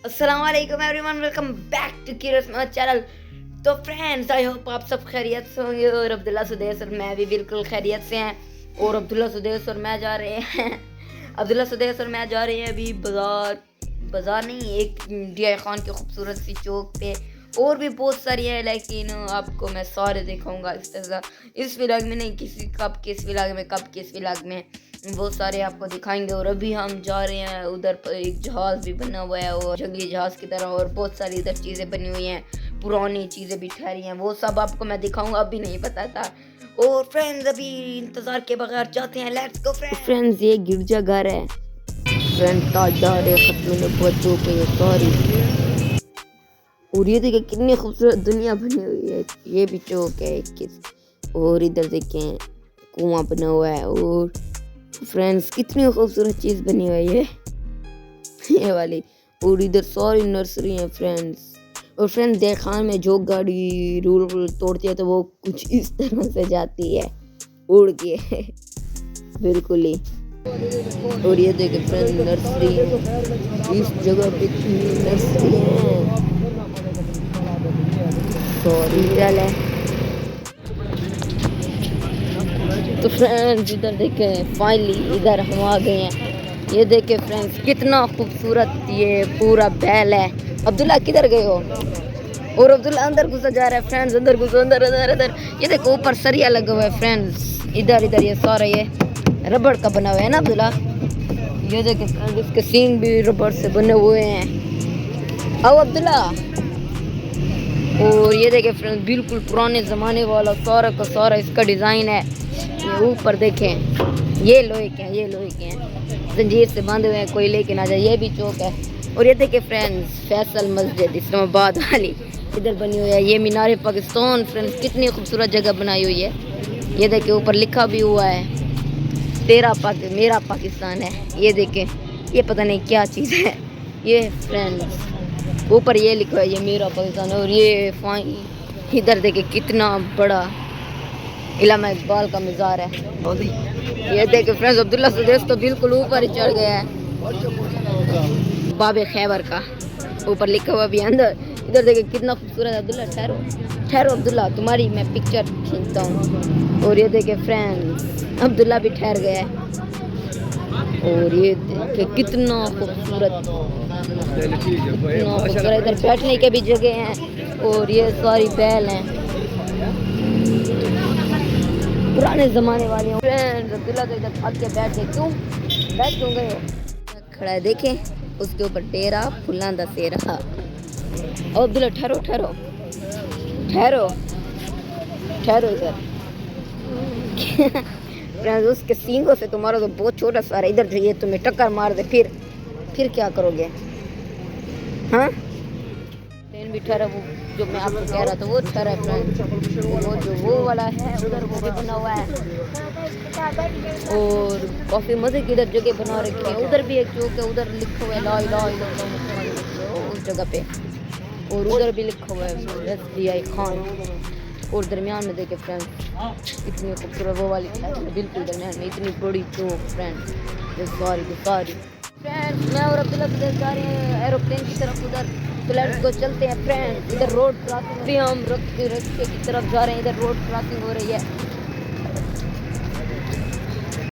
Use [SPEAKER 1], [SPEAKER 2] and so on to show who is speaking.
[SPEAKER 1] अस्सलाम वालेकुम everyone, welcome back to curious my channel. तो फ्रेंड्स, आई होप आप सब खैरियत से होंगे और अब्दुल्ला सुदेश और मैं भी बिल्कुल खैरियत से हैं। और अब्दुल्ला सुदेश और मैं जा रहे हैं अब्दुल्ला सुदेश और मैं जा रहे हैं अभी बाज़ार नहीं, एक डिया खान की खूबसूरत सी चौक पे। और भी बहुत सारी है, लेकिन आपको मैं सारे दिखाऊंगा इस तरह, इस व्लॉग में नहीं, किस व्लॉग में बहुत सारे आपको दिखाएंगे। और अभी हम जा रहे हैं उधर पर, एक जहाज़ भी बना हुआ है और जंगली जहाज़ की तरह, और बहुत सारी इधर चीज़ें बनी हुई हैं, पुरानी चीज़ें भी ठहरी हैं, वो सब आपको मैं दिखाऊंगा। अभी नहीं पता था। और फ्रेंड्स, अभी इंतज़ार के बगैर जाते हैं, लेट्स गो फ्रेंड्स। ये गिरजा घर है फ्रेंड, ताजदार खत्म नबुव्वत पे सॉरी। और ये देखिए कितनी खूबसूरत दुनिया बनी हुई है। ये भी चौक है किस, और इधर देखें कुआं बना हुआ है। और फ्रेंड्स कितनी खूबसूरत चीज़ बनी हुई है ये वाली। और इधर सारी नर्सरी है फ्रेंड्स। और फ्रेंड्स देखान में जो गाड़ी रूल तोड़ती है तो वो कुछ इस तरह से जाती है उड़ के बिल्कुल ही। और ये देखिए फ्रेंड्स नर्सरी, इस जगह पे नर्सरी है, सॉरी है। तो फ्रेंड्स इधर देखें, फाइनली इधर हम आ गए हैं। ये देखें फ्रेंड्स कितना खूबसूरत ये पूरा बैल है। अब्दुल्ला किधर गए हो? और अब्दुल्ला अंदर घुसा जा रहा है फ्रेंड्स, अंदर घुसो, अंदर। ये देखो ऊपर सरिया लगा हुआ है फ्रेंड्स, इधर ये सारा ये रबड़ का बना हुआ है ना अब्दुल्ला। ये देखें फ्रेंड्स, इसके सींग भी रबड़ से बने हुए हैं। आओ अब्दुल्ला। और ये देखें फ्रेंड्स बिल्कुल पुराने ज़माने वाला सारा का सारा इसका डिज़ाइन है। ये ऊपर देखें, ये लोहे के हैं, जंजीर से बांधे हुए हैं, कोई लेके ना जाए। ये भी चौक है। और ये देखें फ्रेंड्स फैसल मस्जिद इस्लामाबाद वाली इधर बनी हुई है। ये मीनार पाकिस्तान फ्रेंड्स, कितनी खूबसूरत जगह बनाई हुई है। ये देखें ऊपर लिखा भी हुआ है मेरा पाकिस्तान है। ये देखें, ये पता नहीं क्या चीज़ है ये फ्रेंड्स, ऊपर ये लिखा है ये मेरा पाकिस्तान है। और ये फाइन इधर देखें कितना बड़ा इलामा इकबाल का मज़ार है। ये देखें फ्रेंड्स अब्दुल्ला सुदेश तो बिल्कुल ऊपर ही चढ़ गया है, बाबे खैबर का ऊपर लिखा हुआ भी अंदर। इधर देखें कितना खूबसूरत है। अब्दुल्ला ठहरो अब्दुल्ला, तुम्हारी मैं पिक्चर खींचता हूँ। और ये देखें फ्रेंड्स अब्दुल्ला भी ठहर गया है। और ये देखें कितना खूबसूरत, इधर बैठने के भी जगह हैं। और ये सारी बैल हैं पुराने ज़माने वाले। फ्रेंड्स अब्दुल्ला तो इधर भाग के बैठ क्यों गए हो? खड़ा है देखें, उसके ऊपर डेरा फुल्लां दा सेरा। और अब्दुल्ला ठहरो इधर फ्रेंड्स उसके सींगों से तुम्हारा तो बहुत छोटा सा है। इधर जो ये तुम्हें टक्कर मार दे फिर क्या करोगे? हाँ, ट्रेन भी ठहरा, वो जो मैं आपको कह रहा था वो ठहरा है फ्रेंड्स। वो वाला है उधर, वो भी बना हुआ है। और काफ़ी मज़े की इधर जगह बना रखी है। उधर भी एक चौक है, उधर लिखा हुआ है ला इलाहा इल्लल्लाह उस जगह पे। और उधर भी लिखा हुआ है डिया खान। और दरमियान में देखे फ्रेंड्स इतनी खूबसूरत वो वाली बिल्कुल दरमियान में इतनी बड़ी चौक फ्रेंड्स, सारी फ्रेंड्स। मैं और अब्दुल्ला जा रहे हैं एरोप्लेन की तरफ उधर, तो लेट्स गो चलते हैं फ्रेंड्स। इधर रोड क्रॉसिंग भी हम रस्ते की तरफ जा रहे हैं, इधर रोड क्रॉसिंग हो रही है।